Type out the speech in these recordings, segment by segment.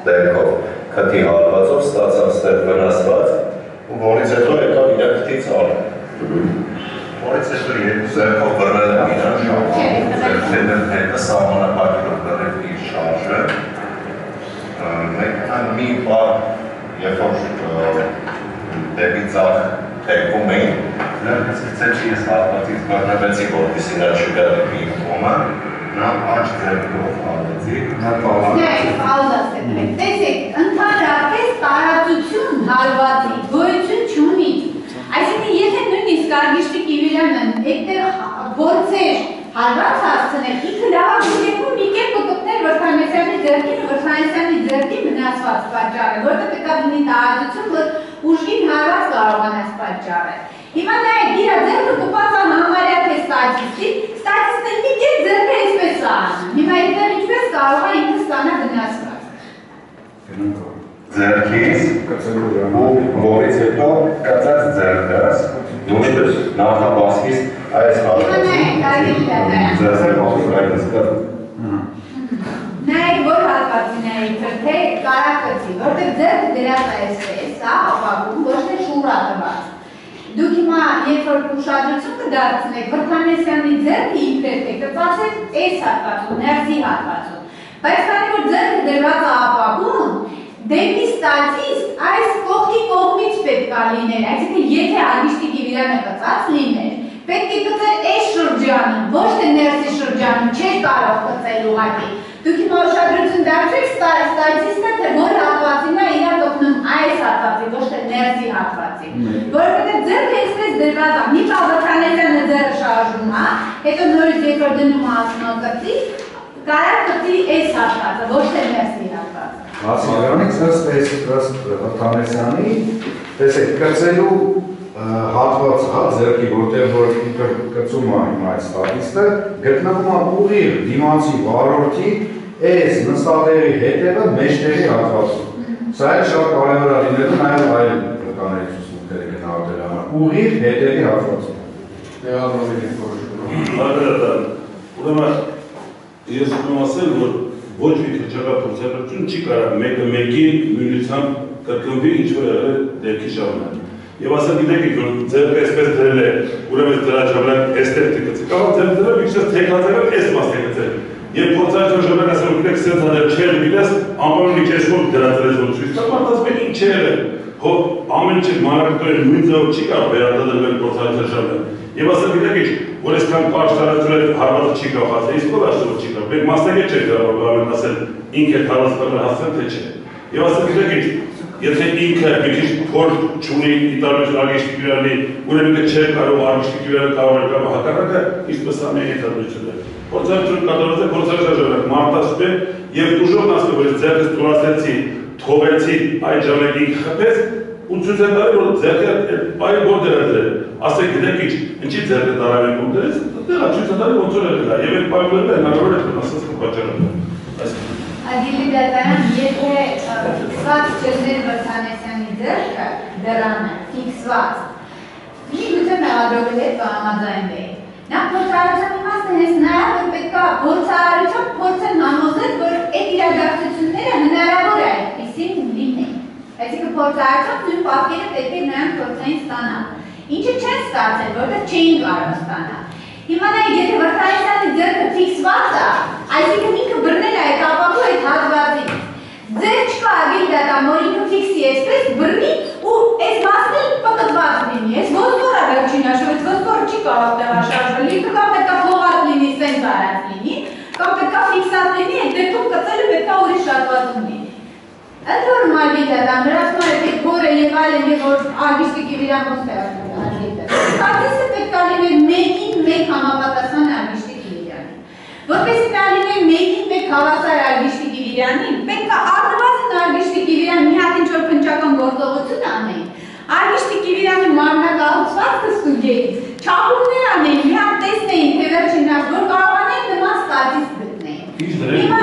Դերքով քթի հարվածով ստացավ ստեղ վնասված ու որից հետո եկավ իր քթից արը որից հետո երկու ձեռքով բռնել է իրան շարժը հետը սահմանափակելով բռնել իր շարժը մեկան մի պար երբ որ դեպի ձախ թերքում էին նրանք սկսեցի ես հատվածից բռնվեցի որպեսզի նա չգա մի կողմը նա աջ ձեռքով արեցի Տեսեք, ընդհանրապես տարածություն հարվածի գոյություն չունի։ Այսինքն, եթե նույնիսկ Արգիշտի Կիվիլյանը այդտեղ փորձեր հարված հասցնել, ինքը լավագույն դեպքում մի կերպ կգտներ Վրդանեսյանի ձեռքին ու Վրդանեսյանի ձեռքի վնասված պատճառը, որտեղ պետք է լինի տարածություն, որ ուժգին հարված կարողանաս պատճառել։ Հիմա նայեք, իր ձեռքը կպած է համարյա թե ստատիստն մի կերպ ձեռքը այսպես է անում։ Հիմա այդտեղ ինչպես կարող է ինքը ստանա վնասված։ Ձեռքից ու որից հետո կացած ձեռքս նույնպես նախաբասկից այս նայեք, որ հատվածի նայեք, թե կարակցի, որտեղ ձեռքը դրած այսպես, ապակում, ոչ թե շուռա տված։ Դուք հիմա երբ որ ուշադրություն կդարձնեք, Վրդանեսյանի ձեռքը իբրև է կծած է այս հատվածում, ներսի հատվածում։ Բայց քանի որ ձեռքը դրված է ապակում, դեպի ստատիստ այս կողքի կողմից պետք է լիներ, այսինքն եթե Արգիշտի Կիվիլյանը կծած լիներ, պետք է կծեր այս շրջանը, ոչ թե ներսի շրջանը, չէր կարող կծել ուղղակի։ Դուք հիմա ուշադրություն դարձրեք ստատիստը, թե որ հատվածին է իրար օգնում այս հատվածի, ոչ թե ներսի հատվածի։ Որովհետև ձեռքը այսպես դրված է, մի բան Վրդանեսյանը ձեռը շարժում է, հետո նորից երբ որ դնում է ասում կծի, կարող կծի այս հատվածը, ոչ թե ներսի հատվածը։ Մասիրանից ըստ Վրդանեսյանի, տեսեք, կծելու հատված հա ձեռքի, որտեղ որ կծում է հիմա այս ստատիստը, գտնվում է ուղիղ դիմացի վարորդի այս նստատեղի հետևը մեջտեղի հատվածում։ Սա էլ շատ կարևոր է լինելու նաև այլ վկաների ցուցմունքների գնահատել համար։ Ուղիղ հետևի հատվածում։ Ուրեմն ես ուզում ասել, որ ոչ մի քրճակա փորձառություն չի կարող մեկը մեկի նույնությամբ կրկնվի ինչ որ եղել է դեպքի ժամանակ։ Եվ ասել գիտեք, որ ձեռքը այսպես դրել է, ուրեմն դրա ժամանակ այստեղ դիքացի։ Կարող ձեռքը դրել, ինչպես թեկածել այս մասը գծել։ Եվ փորձառություն ժամանակ ասել գիտեք, սենց անել չեր գիտես, ամեն ինչ էս որ դրածել որ ցույց տա, մարդաս մենք ինչ է եղել։ Հո ամեն ինչ մանրակտորեն նույն ձևով չի կարող վերարտադրվել փորձառություն ժամանակ։ Եվ ասել գիտեք ինչ, որ այսքան կարճ տարածություն հարվածը չի կարող հասնել, իսկ ով աշխատող չի կարող։ Մենք մասնագետ չենք կարող ասել ինքը հարվածը հասնել թե չէ։ Եվ ասել գիտեք ինչ, եթե ինքը մի քիչ փորձ չունի իտալոց Արգիշտի Կիվիլյանի, ուրեմն չէ կարող Արգիշտի Կիվիլյանը կարող է կամ հակառակը, ինչպես ամեն իտալոյցը։ Փորձառություն կատարված է փորձառության ժամանակ մարտացում է եւ դժոխն ասում որ ձեռքս տուրացեցի, թողեցի այդ ժամանակ ինքը խփեց ու ցույց է տալի որ ձեռքը այլ որ դրել։ Ասեք գիտեք ինչ, ինչի ձեռքը տարավեն ու դրեց, դա ցույց է տալի ոնց որ եղել է եւ այդ պայմանները հնարավոր է ասած պատճառը։ Ագիլի դատարան, եթե ֆիքսված չլներ Վրդանեսյանի ձեռքը, դրանը, ֆիքսված, մի գուցե մեղադրողի հետ կհամաձայնվեին։ Նա փորձառության իմաստը հենց նա է, որ պետք է փորձառությամբ փորձեն համոզել, որ այդ իրադարձությունները հնարավոր է այդպիսին լինեն։ Այսինքն փորձառությամբ նույն պատկերը պետք է նրանք փորձային ստանալ։ Ինչը չեն ստացել, որտեղ չէին կարող ստանալ։ Հիմա նայեք, եթե Վրդանեսյանի ձեռքը ֆիքսված է, այսինքն ինքը բռնել է այդ ապակու այդ հատվածից։ Ձեր չկա ագիլ դատամ, որ ինքը ֆիքսի այսպես բռնի ու այս մասն էլ պտտված լինի։ Այս ոսկորը վերջին հաշվով, այս ոսկորը չի կարող տեղաշարժվել, ինքը կամ պետք է փողած լինի, սենց արած լինի, կամ պետք է ֆիքսած լինի, այդ դեպքում կծելը պետք է ուրիշ հատվածում լինի։ Ընդ որում ագիլ դատամ, նրանցում է այդ փորը եւ այլն, եւ որ Արգիշտի Կիվիլյան ստատիստը պետք է լիներ մեկին մեկ համապատասխան Արգիշտի Կիվիլյանին։ Որպեսզի նա լիներ մեկին մեկ հավասար Արգիշտի Կիվիլյանին, պետք է առնվազն Արգիշտի Կիվիլյանը մի հատ ինչ-որ փնչական գործողություն անեին։ Արգիշտի Կիվիլյանի մարմնակահուցվածքը ստուգեին, չափումներ անեին, մի հատ տեսնեին, թե վերջին հաշ, որ կարողանեին նման ստատիստ գտնեին։ Հիմա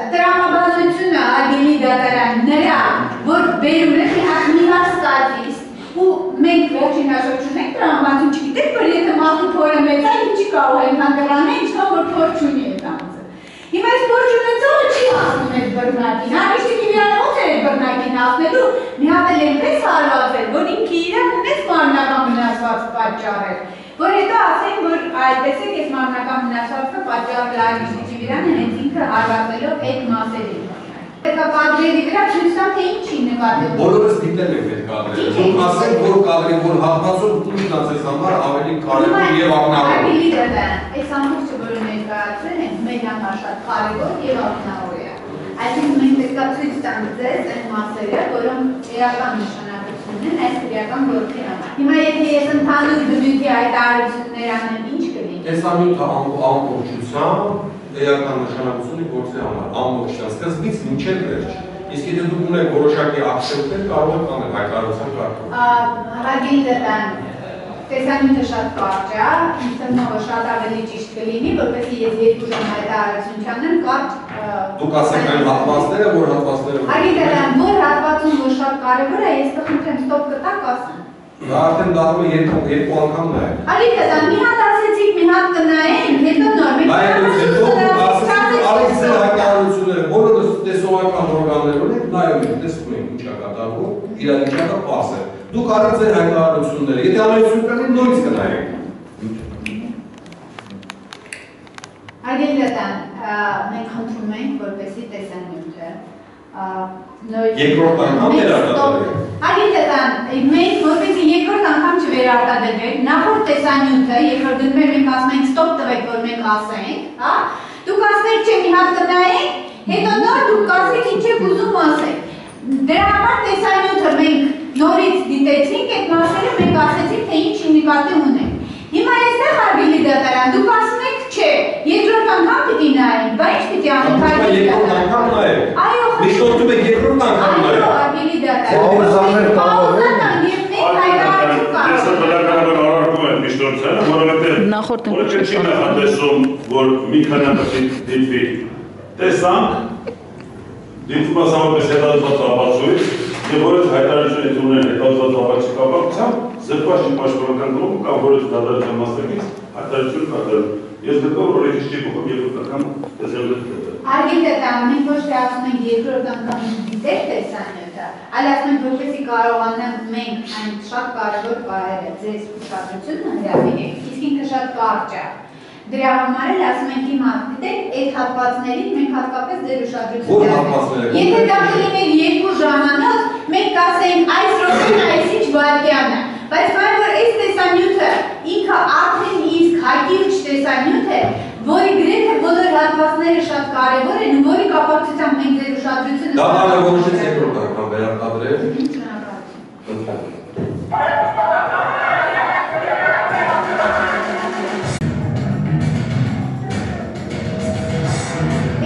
տրամաբանությունը Ագիլի դատարան նրա, որ բերում է մի հատ ստատիստ ու մենք վերջին հաշվով չունենք տրամաբանություն չգիտենք, որ եթե մարդու փորը մեծ է, ինչի կարող է այնքան կռանել, ինչքան որ փոր չունի այդ բռնակին, Արվեստի Վիրանը ո՞ց էր բռնակին հասնելու, մի հատ էլ այնպես հարվածել, որ ինքը իրան ունեց մարմնական վնասվածք պատճառել, որ հետո ասեն, որ այդտեսեք ես մարմնական վնասվածքը պատճառել Արվեստի Վիրանը հենց ինքը հարվածելով այդ մասերին։ Կադրերի վրա ցույց տամ, թե ինչի նկատել։ Բոլորս դիտել ենք այդ կադրերը։ Դուք ասեք, որ կադրի, որ հատվածում դուք դասես համար ավելի կարևոր եւ ակնհայտ։ Այդի դեպը, այս ամբողջը որ ներկայացրել են, մեր համար շատ կարևոր եւ ակնհայտ է։ Այսինքն մենք պետք է ցույց տանք ձեզ այդ մասերը, որոնք էական նշանակություն ունեն այս քրեական գործի համար։ Հիմա եթե ես ընդհանուր բնույթի հայտարարություններ անեմ, ինչ կլինի։ Տեսանյութը ամբողջությամբ էական նշանակությունը գործի համար, ամբողջությամբ սկզբից մինչև վերջ։ Իսկ եթե դուք ունեք որոշակի ակցենտներ, կարող եք անել հայտարարության կարգով։ Հարգելի դեպան, տեսանյութը շատ կարճ է, ինձ թվում է, որ շատ ավելի ճիշտ կլինի, որպեսզի ես 2 ժամ հայտարարություն չանեմ, կարճ Դուք ասեք այն հատվածները, որ հատվածները։ Հարգելի դեպան, որ հատվածում որ շատ կարևոր է, ես կխնդրեմ ստոպ կտակ ասեմ։ Դա արդեն դառնում է երկու անգամ նայեք։ Հարգելի դեպան, մի հատ ասեցիք, մի հատ կնայենք, հետո նոր բոլորս տեսողական օրգաններ ունենք, նայում ենք, տեսնում ենք ինչ է կատարվում, իրավիճակը պարզ է։ Դուք արեք ձեր հայտարարությունները, եթե անհայտություն կլինի, նորից կնայենք։ Հարգելի դեպան, մենք խնդրում ենք, որպեսզի տեսանյութը Երկրորդ անգամ վերարտադրվեք։ Հարգելի դեպան, մենք որպեսզի երկրորդ անգամ չվերարտադրվեք, նախորդ տեսանյութը, երբ դնում ենք մենք ասում ենք ստոպ տվեք, որ մենք ասենք, հա, դուք ասեք չէ մի հատ կնայենք, հետո նոր դուք կասեք ինչ եք ուզում ասեք։ Դրա համար տեսանյութը մենք նորից դիտեցինք, այդ մասերը մենք ասեցինք, թե ինչ նկատի ունենք։ Հիմա այստեղ հարգելի դատարան, դուք ասում եք չէ, երկրորդ անգամ պիտի նայենք, բա ինչ պիտի անենք հարգելի դատարան։ Այո, Միշտորդում եք երկրորդ անգամ նայեք։ այո, հարգելի դատարան։ Ես բնականաբար արարվում եմ միշտորդությանը, որովհետև չի նախատեսում, որ մի քանի դիտվի։ Տեսանք, դիտվում ասավորպես հետազոտված ապացույց, եւ որից հայտարարություն ունեն հետազոտված ապացույցի կապակցությամբ, զրկված պաշտպանական կողմը կամ որից դատարանության մասնակից հայտարարություն կատարել։ Ես գտնում որ ինչ չի փոխում երկրորդ անգամ տեսանյութը։ Հարգելի դեպան, մենք ոչ թե ասում ենք երկրորդ անգամ դիտել տեսանյութը, այլ ասում ենք որպեսզի կարողանանք մենք այն շատ կարևոր բառերը ձեզ ուշադրությունը հրավիրենք, իսկ ինքը շատ կարճ է։ Դրա համար էլ ասում ենք հիմա դիտեք այդ հատվածներին մենք հատկապես ձեր ուշադրությունը։ Եթե դա կլիներ 2 ժամանոց, մենք կասենք այս րոպեն այսինչ վայրկյանը, բայց քանի որ այս տեսանյութը ինքը արդեն իսկ հակիրճ տեսանյութ է, որի գրեթե բոլոր հատվածները շատ կարևոր են ու որի կապակցությամբ մենք ձեր ուշադրությունը Դա բանավորոշեց երկրորդ անգամ վերարտադրել։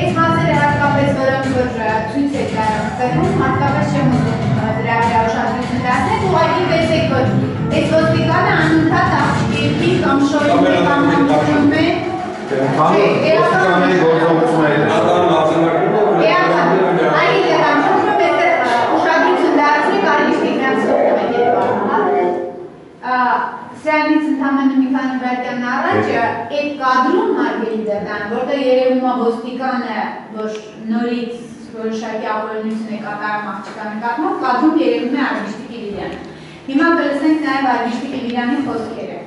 Այս մասերը հատկապես որոնք որ ցույց է կայացնում, հատկապես չեմ ուզում դրա վրա ուշադրություն դարձնել, ուղղակի տեսեք որ այս ոստիկանը անընդհատ աղջիկի կամ շորի կամ հանդիպում է Ոստիկանների գործողությունները Այլ դրան խնդրում եմ ուշադրություն դարձնեք Արվեստի Վիրանը Սրանից ընդամենը մի քանի վայրկյան առաջ այդ կադրում հարգելի դեպան, որտեղ երևում է ոստիկանը, որ նորից որոշակի ապօրինություն է կատարում աղջկա նկատմամբ, կադրում երևում է Արվեստի Վիրանը։ Հիմա կլսենք նաև Արվեստի Վիրանի խոսքերը։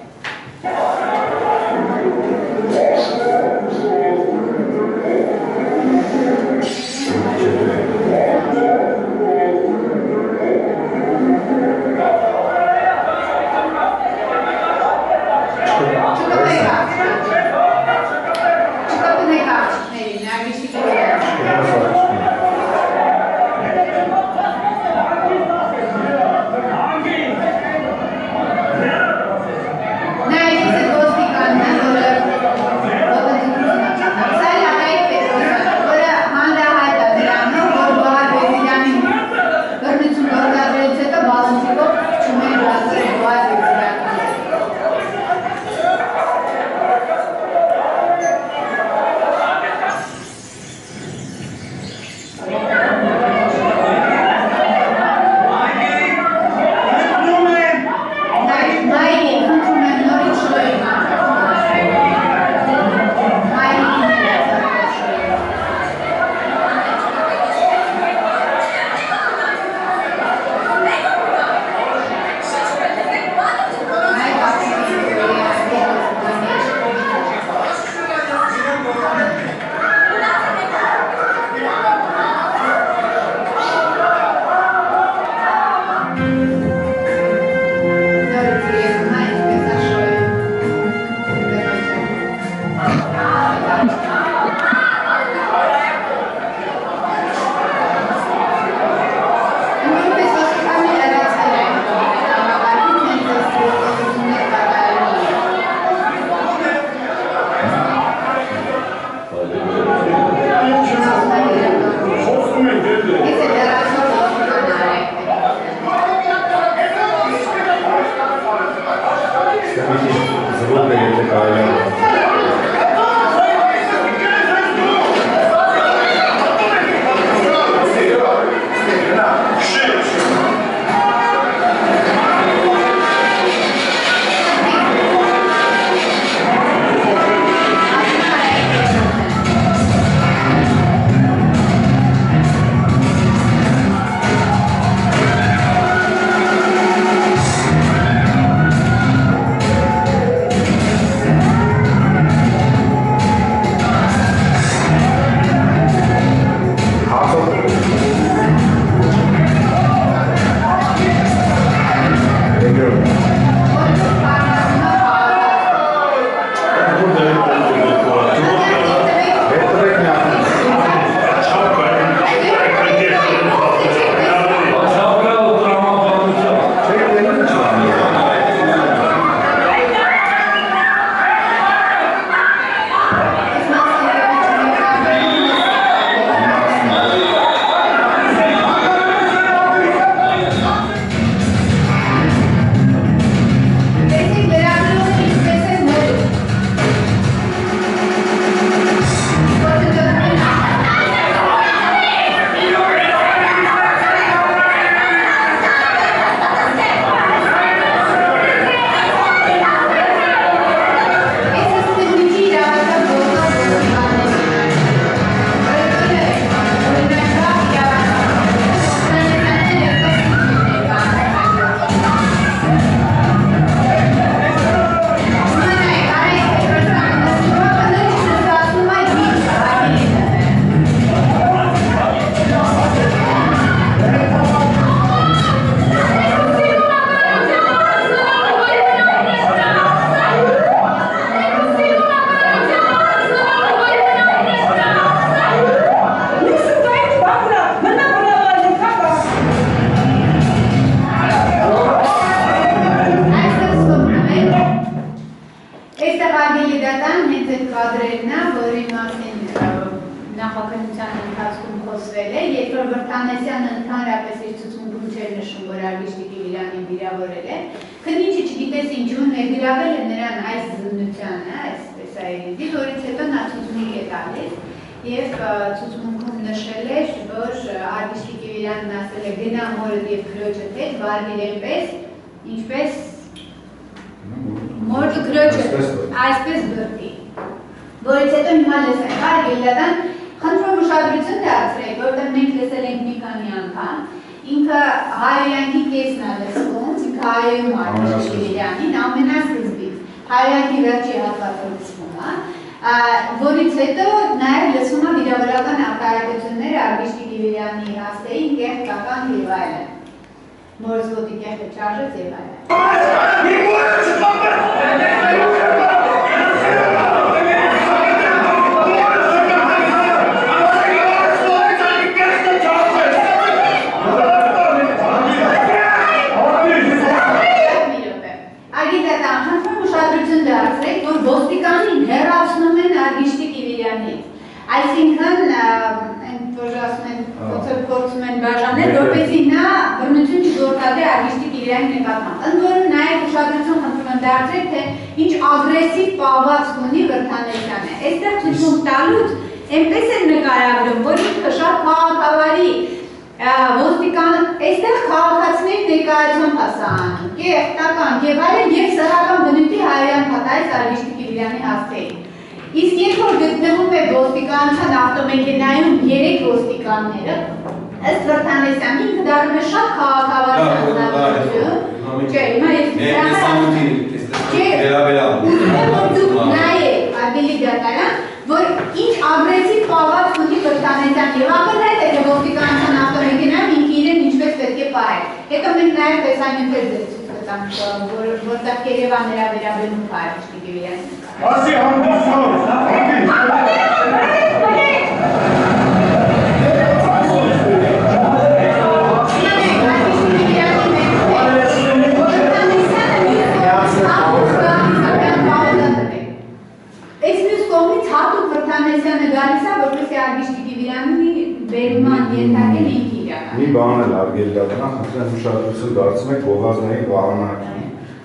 Զրույցը եթե կարելի է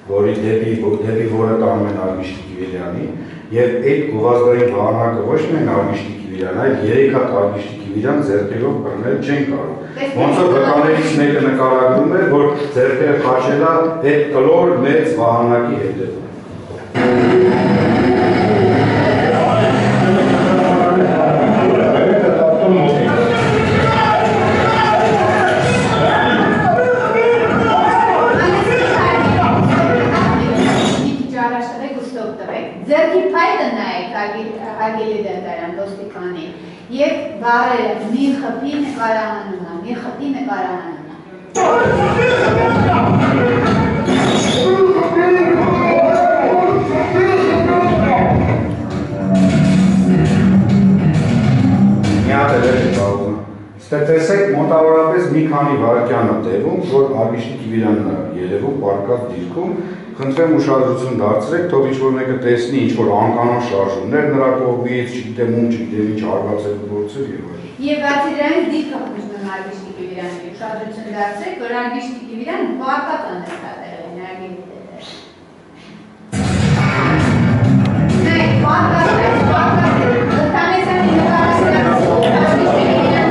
որի դեպի որը տանում են Արգիշտի Կիվիրյանի, եւ այդ գովազդային վահանակը ոչ միայն Արգիշտի Կիվիրյան, այլ 3 հատ Արգիշտի Կիվիրյան ձեռքերով բռնել չեն կարող։ Ոնց որ վկաներից մեկը նկարագրում է, որ ձեռքերը քաշել է այդ կլոր մեծ վահանակի հետևում։ Ձերքի փայտը նայեք ագելի դատարան ոստիկանի եւ բարերը մի խփի նկարահանում է, մի խփի նկարահանում է։ Մի հատ էլ է կարող։ Տեսեք մոտավորապես մի քանի վայրկյան է տևում, որ Արգիշտի Կիվիրյանն է երևում պարկած դիրքում, խնդրեմ ուշադրություն դարձրեք, թող ինչ-որ մեկը տեսնի ինչ-որ անկանոն շարժումներ նրա կողմից, չգիտեմ ում, չգիտեմ ինչ հարվածելու գործեր եւ այլն։ Եվ բացի դրանից դիրքը խմում Արգիշտի Կիվիրյանի ուշադրություն դարձրեք, որ Արգիշտի Կիվիրյանը պարկած անհետատրել է նայեք դեպի։ Նայեք, պարկած է, Տանեսյանի նկարահանումը Արգիշտի Կիվիրյանի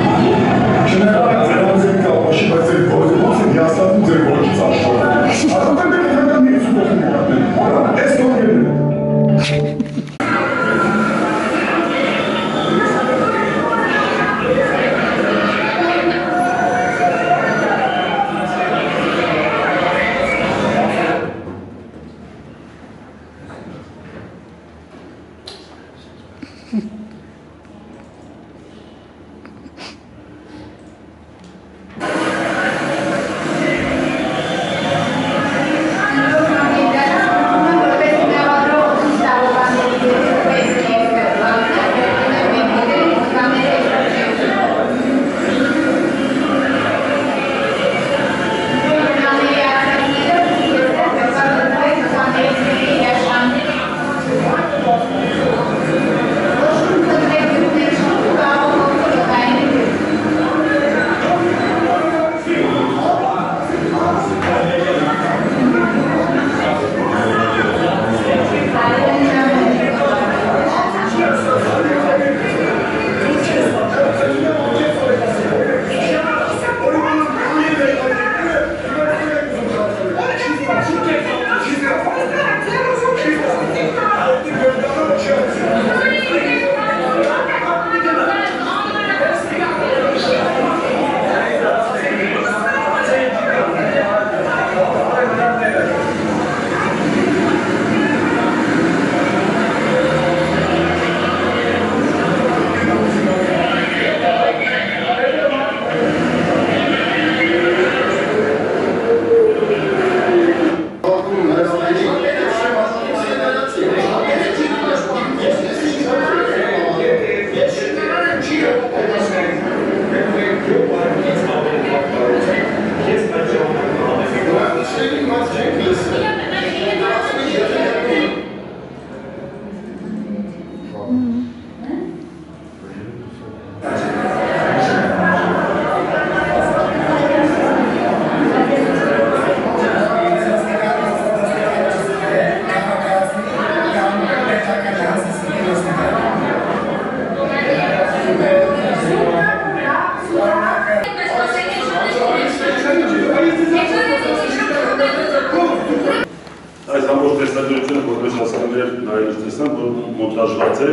մոնտաժված է,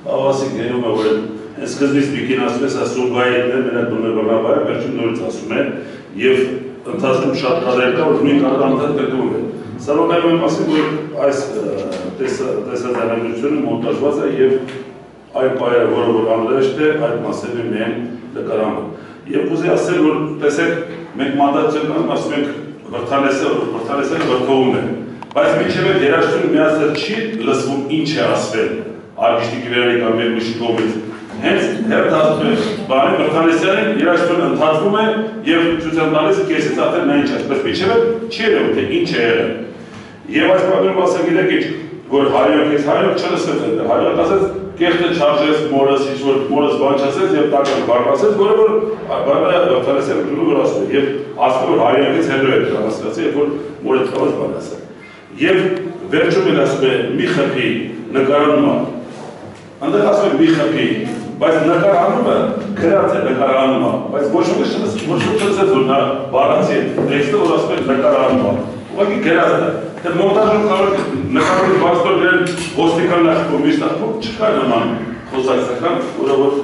ավասիկ գենում է, որ սկզբից բիկին ասում ես, ասուգայի հետներ, մենակ բնը բռնավայը, վերջին նորից ասում է, և ընթացքում շատ կադրեր կա, որ նույն կադրը անդադ կրկվում է։ Սարոնակում եմ ասում, որ այս տեսաձայնագրությունը մոնտաժված է և այն պայերը, որը որ անհրաժեշտ է, այդ մասերը միայն նկարանում։ Եվ ուզի ասել, որ տեսեք, մենք մանդատ չկանում, ասում ենք վրթանեսը վրթովում է, բայց մինչև այդ երաժշտությունը միասել չի լսվում ինչ է ասվել Արգիշտի Կիվիրյանի կամ մեր ուրիշի կողմից։ Հենց հերթացնում է բանի Վրթանեսյանին, երաժշտությունը ընթացվում է և ցույց տալիս կեսից արդեն նա ինչ է, բայց մինչև այդ չի երևում, թե ինչ է եղել։ Եվ այս պատմում ասել գիտեք ինչ, որ հայրոքից հայրոք չլսեց այդ, հայրոք ասեց կեղտը չարժեց մորս, ինչ-որ մորս բան չասեց և տական բարկասեց, որը որ Վրթանեսյանը դուրը որ ասում է և ասում որ հայրոքից հետո է դրան ասկացի, և որ մորը տկավաց բան ասել։ Եվ վերջում էլ ասում է մի խփի նկարանում է, այնտեղ ասում է մի խփի, բայց նկարանումը գրած է նկարանումը, բայց ոչ ոք չլսեց, որ նա բառացի է տեքստը, որ ասում է նկարանումը, ուղղակի գրած է, թե մոնտաժում կարող նկարանի բարձր գրել ոստիկան նախկոմից նախկոմ չկա նման խոսակցական, որը որ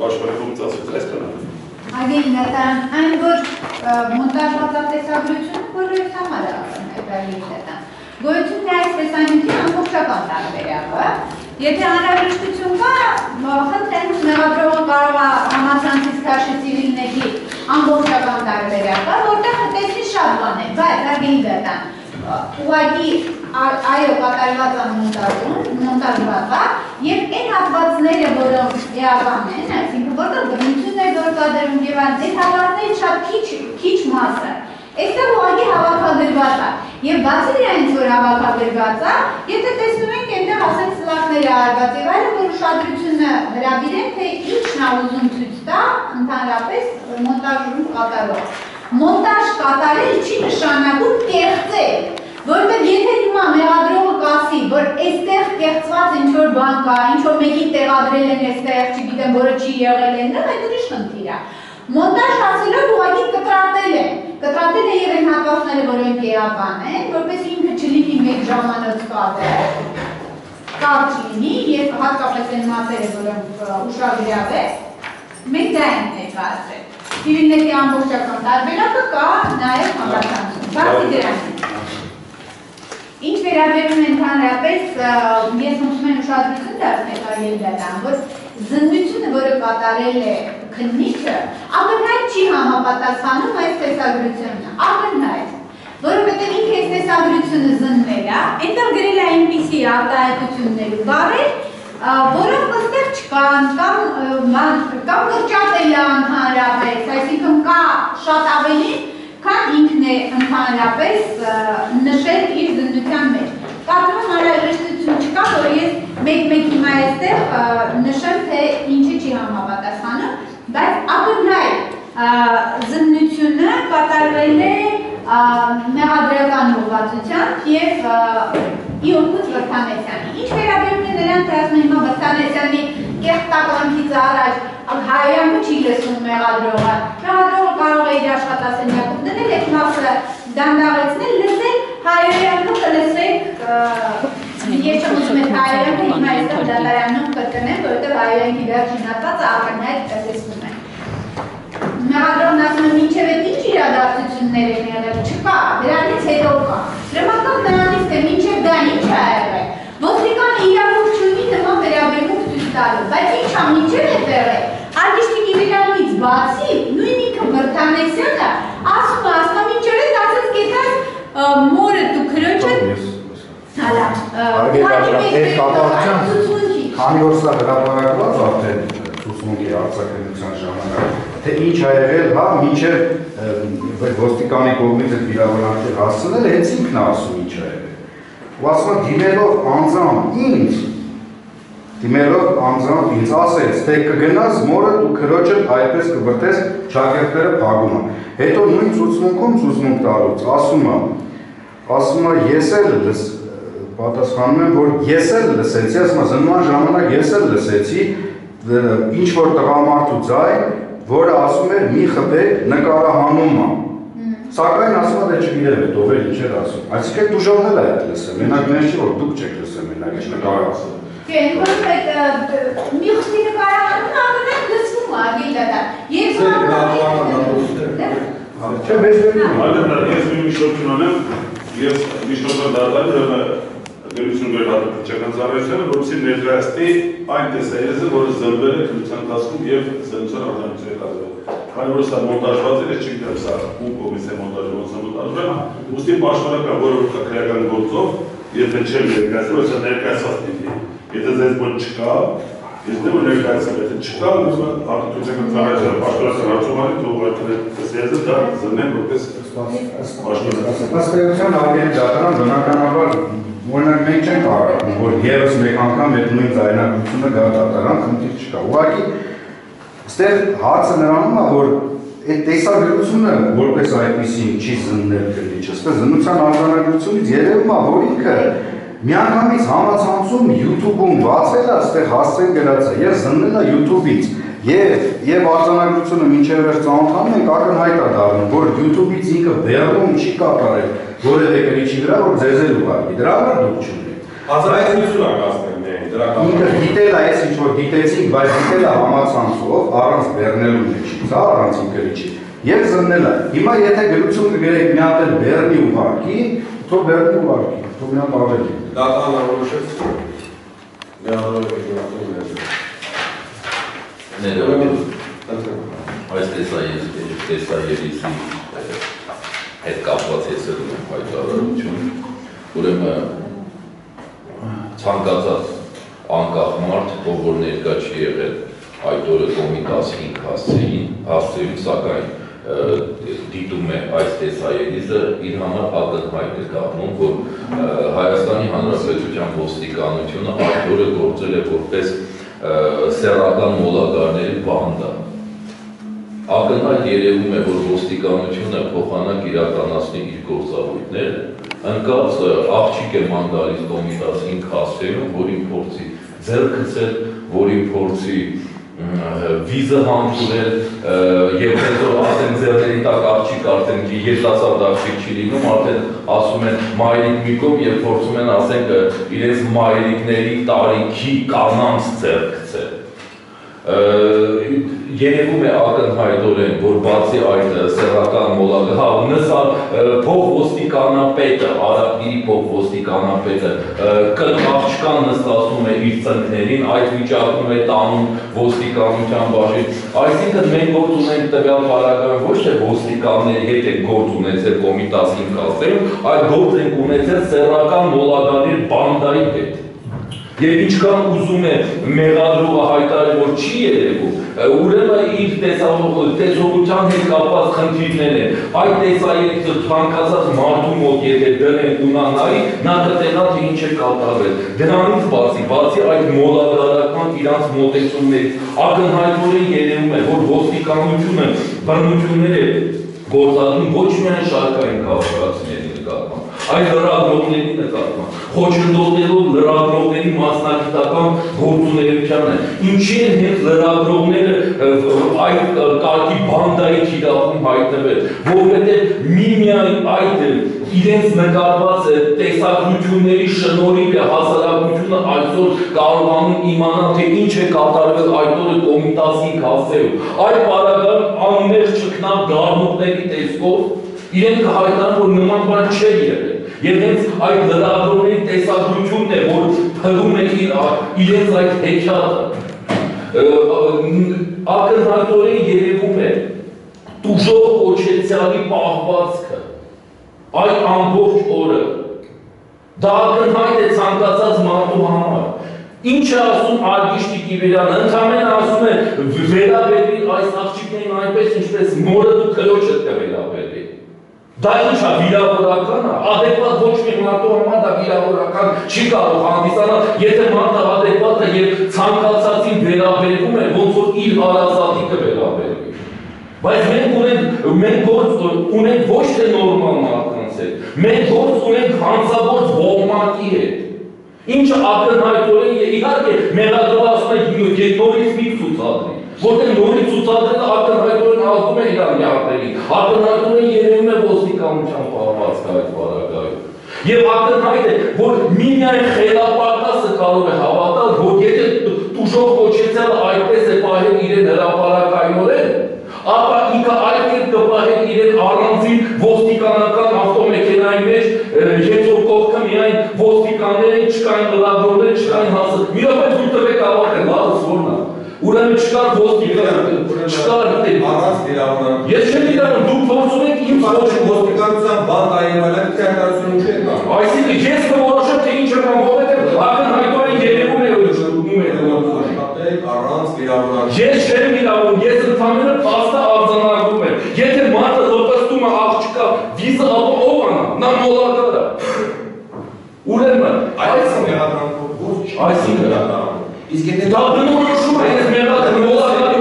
պաշտպանողից ասվեց այս կանան։ Ագին նետան, այն որ մոնտաժված տեսագրությունը բոլորիս համար է հետագիրետան։ Գոյությունն է այս տեսանյութի ամբողջական տարբերակը, եթե անհրաժեշտություն կա, խնդրենք մեղադրողը կարող է համացանցից քաշի ցիվիլների ամբողջական տարբերակը, որտեղ տեսնի շատ բան է, բայց ագին նետան, ուղղակի այո կատարված է մոնտաժված է, եւ այն հատվածները, որոնք էական են, այսինքն որտեղ բնությունն է գործադրում եւ այդ հատվածներից շատ քիչ մասը այստեղ ուղղակի հավաքագրված է եւ բացի դրանից որ հավաքագրված է, եթե տեսնում ենք այնտեղ ասենք սլակներ արված եւ այլն որ ուշադրությունը հրավիրեն թե ինչն է ուզում ցույց տա ընդհանրապես մոնտաժում կատարող։ Մոնտաժ կատարել չի նշանակում կեղծել, որտեղ եթե հիմա մեղադրողը կասի, որ այստեղ կեղծված ինչ-որ բան կա, ինչ-որ մեկին տեղադրել են այստեղ, չգիտեմ, որը չի եղել են, այդ ուրիշ խնդիր է։ Մոնտաժ ասելով ուղղակի կտրատել է եւ այն հատվածները, որոնք էական են, որպես ինքը չլինի մեկ ժամանակ կարճ լինի եւ հատկապես այն մասերը, որոնք ուշագրավ է, մենք դա ենք ներկայացրել։ Ցիվիլների ամբողջական տարբերակը կա նաեւ համացանցում։ Բացի դրանից ինչ վերաբերում է ընդհանրապես ես ուզում եմ ուշադրություն դարձնել այլ դատան, որ զննությունը, որը կատարել է քննիչը, ակնհայտ չի համապատասխանում այս տեսագրությունը, ակնհայտ, որովհետև ինքը այս տեսագրությունը զննել է, այնտեղ գրել է այնպիսի արտահայտություններ ու բառեր, որոնք այստեղ չկան, կամ կրճատել է ընդհանրապես, այսինքն կա շատ ավելի քան ինքն է ընդհանրապես նշել իր զննության մեջ։ Կարծում եմ անհրաժեշտություն չկա, որ ես մեկ-մեկ հիմա այստեղ նշեմ, թե ինչի չի համապատասխանում, բայց ակնհայտ զննությունը կատարվել է մեղադրական ուղղվածությամբ եւ Իոկուց Վրթանեսյանի։ Ինչ վերաբերում է նրան, թե ասում հիմա Վրթանեսյանի կեղտականքից առաջ հայրենիքը չի լսում մեղադրողը։ Մեղադրողը կարող է իր աշխատասենյակում դնել այդ մասը դանդաղեցնել, լսել հայրենիքը կլսեք ես չեմ ուզում այդ հայրենիքը հիմա այստեղ դատարանում կրկնեմ, որովհետև հայրենիքի վերջին հատվածը ակնհայտ տեսնում է։ Մեղադրողն ասում է մինչև այդ ինչ իրադարձություններ են եղել, չկա, դրանից հետո կա։ Դրամական նրանից թե մինչև դա ինչ է եղել։ Ոստիկանը իրավունք չունի նման վերաբերմունք ցույց տալու, բայց ինչ է մինչև է եղել։ Արգիշտի Գիվիրանից բացի նույն ինքը Վրթանեսյանը ասում է մինչև այդ ասած կետած մորը դու քրոջը հալա։ Քանի որ սա հրապարակված արդեն ցուցմունքի արձակագրության ժամանակ, թե ինչ ա եղել, հա, մինչև ոստիկանի կողմից այդ վիրավորանքներ հասցնել, հենց ինքն է ասում ինչ ա եղել։ Ու ասում է դիմելով անձամբ ինձ ասեց, թե կգնաս մորը դու քրոջը այդպես կվրտես ճակերտները փակում է։ Հետո նույն ցուցմունք տալուց ասում է ես էլ պատասխանում եմ, որ ես էլ լսեցի, ասում է զննման ժամանակ ես էլ լսեցի ինչ որ տղամարդու ձայն, որը ասում էր մի խփեք նկարահանում է։ Սակայն ասում է դե չգիտեմ այդ ով է ինչ էր ասում։ Այսինքն դու ժողնել է այդ լսել, մենակ նենց չի որ դուք չեք լսել, մենակ ինչ նկարահանում։ Չէ, որովհետև այդ մի խփի նկարահանումը ակնհայտ լսվում է ագիլդա։ Ես Չէ, մեզ ես մի շոկին անեմ, ես մի շոկը դարձել գրություն գեր հատկացական ծառայությունը, որպեսզի ներկայացնի այն տեսահերձը, որը զնվել է քննության ընթացքում եւ զննության արձանագրության կազմել։ Քանի որ սա մոնտաժված է, չգիտեմ սա ում կողմից է մոնտաժվել, ուստի պաշտպանական, որը քրեական գործով, եթե չեմ ներկայացնել, սա ներկայացված լինի։ Եթե ձեզ ոչ չկա, ես դեմ ներկայացնել, եթե չկա, հատկացական ծառայությունը պաշտպանական հարցումարի թողարկել տեսահերձը դա զննեն որպես Պաշտպանության արգելի դատարան բնականաբար Օրինակ մենք չենք առարկում, որ ևս մեկ անգամ այդ նույն ձայնագրությունը գա դատարան, խնդիր չկա։ Ուղղակի այստեղ հարցը նրանում է, որ այդ տեսագրությունը որպես այդպեսին չի զննել քրիչը, զննության արձանագրությունից երևում է, որ ինքը միանգամից համացանցում YouTube-ում բացել է, այստեղ հասցեն գրած է եւ զննել է YouTube-ից եւ արձանագրությունը մինչեւ վերջ ծանոթանում ենք ակնհայտ է դառնում, որ YouTube-ից ինքը բեռնում չի կատարել որևէ քրիչի վրա, որ ձեզել ուղարկի, դրա համար դուք չունեք։ Ազատություն ա կազմել դրական։ Ինքը գիտել է, այս ինչ որ գիտեցինք, բայց գիտել է համացանցով, առանց բեռնելու մեջից, առանց ինքրիչի, եւ զննել է։ Հիմա եթե գրություն կգրեք մի հատ էլ բեռնի ուղարկի, թող բեռնի ուղարկի, թող նա ավելի։ Դատան անորոշեց։ Ներառել այս տեսայերից հետ կապված եսել եմ հայտարարություն, ուրեմն ցանկացած անկախ մարդ, ով որ ներկա չի եղել այդ օրը կոմիտասի հասցեին, սակայն դիտում է այս տեսայերիզը, իր համար ակնհայտ է դառնում, որ Հայաստանի Հանրապետության ոստիկանությունը այդ օրը գործել է որպես սեռական մոլագարների բանդա։ Ակնհայտ երևում է, որ ոստիկանությունը փոխանակ իրականացնի իր գործառույթները, ընկած աղջիկ է ման գալիս կոմիտասին հասցեում, որին փորձի ձեռք գցել, որին փորձի վիզը համբուրել եւ հետո ասեն ձեռների տակ աղջիկ արդեն երիտասարդ աղջիկ չի լինում, արդեն ասում են մայրիկ մի կողմ եւ փորձում են ասենք իրենց մայրիկների տարիքի կանանց ձեռք գցել։ Երևում է ակնհայտորեն, որ բացի այդ սեռական մոլագարը, փոխոստիկանապետը, Արաբների փոխոստիկանապետը աղջկան նստացում է իր ծնկներին, այդ վիճակում է տանում ոստիկանության բաժին։ Այսինքն մենք գործ ունենք տվյալ պարագայում ոչ թե ոստիկանների հետ ենք գործ ունեցել կոմիտասին կազմում, այլ գործ ենք ունեցել սեռական մոլագարների բանդայի հետ։ Եվ ինչքան ուզում է մեղադրողը հայտարարել, որ չի երևում, ուրեմն իր տեսողության հետ կապված խնդիրներ են։ Այդ տեսայերիցը ցանկացած մարդու մոտ եթե դնեն ու նա նայի, նա կտեսնի թե ինչ է կատարվել։ Դրանից բացի այդ մոլագարական իրանց մոտեցումներից ակնհայտորեն երևում է, որ ոստիկանությունը բռնություններ է գործադրում ոչ միայն շարքային քաղաքացիների նկատմամբ, այլ լրագրողների նկատմամբ, խոչընդոտելով լրագրողների մասնագիտական գործունեությանը։ Ինչի են հենց լրագրողները այդ կարգի բանդայի թիրախում հայտնվել, որովհետև միմիայն այդ իրենց նկատված տեսագրությունների շնորհիվ է հասարակությունը այսօր կարողանում իմանալ, թե ինչ է կատարվել այդ օրը կոմիտասին հասցեում։ Այդ պարագայում անմեղ չքնավ դառնողների տեսքով իրենք կհայտարարեն, որ նման բան չէ եղել։ Եվ հենց այդ լրագրողների տեսագրությունն է, որ փլում է իրենց այդ հեքիաթը։ Ակնհայտորեն երևում է տուժող կոչեցյալի պահվածքը այդ ամբողջ օրը, դա ակնհայտ է ցանկացած մարդու համար։ Ինչ է ասում Արգիշ Տիկիբերյանը, ընդամենը ասում է վերաբերվի այս աղջիկներին այնպես, ինչպես մորը դու քրոջդ կվերաբերվի։ Դա ինչ է, վիրավորական է, ադեկվատ ոչ մի մարդու համար դա վիրավորական չի կարող հանդիսանալ, եթե մարդը ադեկվատ է եւ ցանկացածին վերաբերվում է, ոնց որ իր հարազատիկը վերաբերվի։ Բայց մենք գործ ունենք ոչ թե նորմալ մարդկանց հետ, մենք գործ ունենք հանցագործ ողմակի հետ։ Ինչը ակնհայտորեն իհարկե մեղադրողը ասում է նորից մի ցուցադրի, որտեղ նորից ցուցադրելը ակնհայտորեն ազդում է իրար նյարդերին, ակնհայտորեն երևում է ոստիկանության պահվածքը այդ պարագայում։ Եվ ակնհայտ է, որ միմիայն խելապարտասը կարող է հավատալ, որ եթե տուժող կոչեցյալը այդպես է պահել իրեն հրապարակայնորեն, ապա ինքը այդ կերպ կպահել իրեն առանձին ոստիկանական ավտոմեքենայի մեջ, երբ որ կողքը միայն ոստիկաններ են, չկային լրագրողներ, չկային հասը։ Մի րոպե թույլ տվեք ավարտել, լավս որն է։ Ուրեմն չկար ոստիկան, չկար առանց վիրավորան։ Ես չեմ իրանում, դուք փորձում եք իմ ոստիկանության բանդայի վրա քարտարություն չի եկան։ Այսինքն ես կորոշեմ, թե ինչ եմ որովհետև ակնհայտորեն երևում է առանց վիրավորան։ Ես չեմ վիրավորում, ես ընդհանրապես փաստը արձանագրում եմ։ Եթե մարդը լոպստում է աղջկա վիզը, ապա ով անա, նա մոլագար է։ Ուրեմն, այսինքն իսկ եթե դա բնորոշում է, ես մեղադրում մոլագարի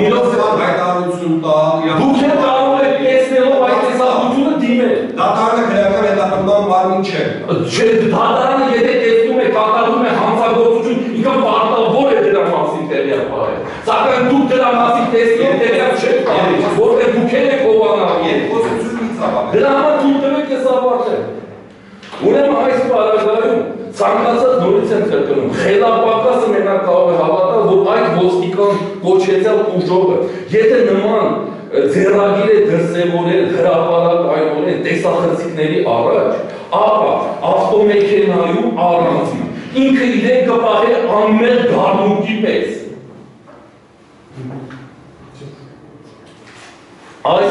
եթե Դատարանը եթե տեսնում է, կատարում է հանցագործություն, ինքը պարտավոր է դրա մասին տեղյակ պահել։ Սակայն դուք դրա մասին տեսնում տեղյակ չեք պահել, որտեղ դուք եք հովանալ։ Դրա համար դուք տվեք ես ավարտել։ Ուրեմն այս պարագայում ցանկացած նորից եմ կրկնում, խելապակասը մենակ կարող է հավատալ, որ այդ ոստիկան կոչեցյալ ուժողը, եթե նման ձեռագիր է դրսևորել հրապարակայնորեն տեսախցիկների առաջ, ապա ավտոմեքենայում առանձին ինքը իրեն կպահել անմեղ գարնուկի պես։ Այս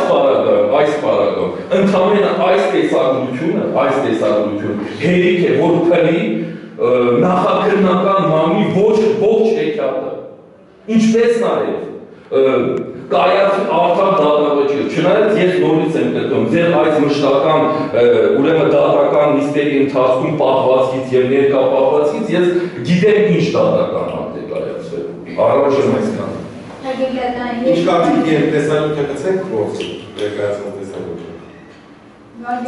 պարագայում, ընդամենը այս տեսագրությունը հերիք է, որ փլի նախաքրնական մամի ողջ հեքիաթը, ինչպես նաև կայացի արդար դատավճիռ, չնայած ես նորից եմ կրկնում, ձեր այս մշտական ուրեմն դատական նիստերի ընթացքում պահվածքից եւ ներկա պահվածքից ես գիտեմ ինչ դատական հատ է կայացվել։ Առայժմ այսքան։ Ինչ կարծիքի եք տեսանյութը գցենք գործի, ներկայացնող տեսանյութը։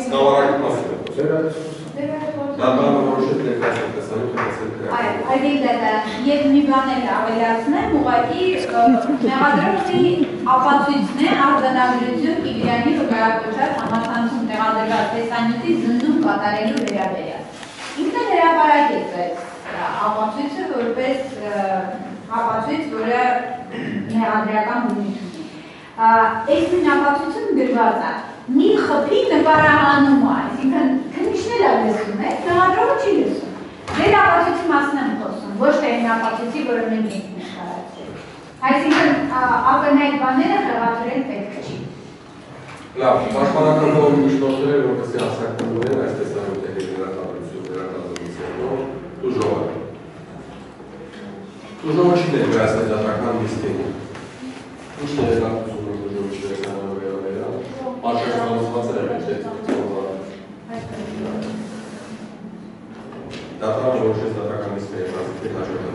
Սկավառակի մասին է։ Դատարանը որոշեց ներկայացնող տեսանյութը գցենք։ Այդի դատարան եւ մի բան էլ ավելացնեմ, ուղղակի մեղադրողի ապացույցն է արձանագրություն Կիվյանի վկայակոչած համացանցում տեղադրված տեսանյութի զննում կատարելու վերաբերյալ։ Ինքը հրապարակեց այս ապացույցը որպես ապացույց, որը մեղադրական բնույթ ունի։ Այս նույն ապացույցում գրված է մի խփի նկարահանում է, այսինքն քննիչն էլ լսում է, մեղադրողը չի լսում։ Ձեր ապացույցի մասին եմ խոսում, ոչ թե այն ապացույցի, որը մենք ենք նկարացրել։ Այսինքն ակնհայտ բաները խեղաթյուրել պետք չի։ Լավ, պաշտպանական կողմը մշտոցել է, որպեսզի հասարակությունները այս տեսանյութերի վերականգնություն ուժով է։ Ուժովը չի ներկայացնել դատական նիստին։ Ինչ ներկայացնում է ուժովի շրջանով վերաբերյալ։ Աշակերտված է դատարանը որոշեց դատական նիստի հաշվետվություն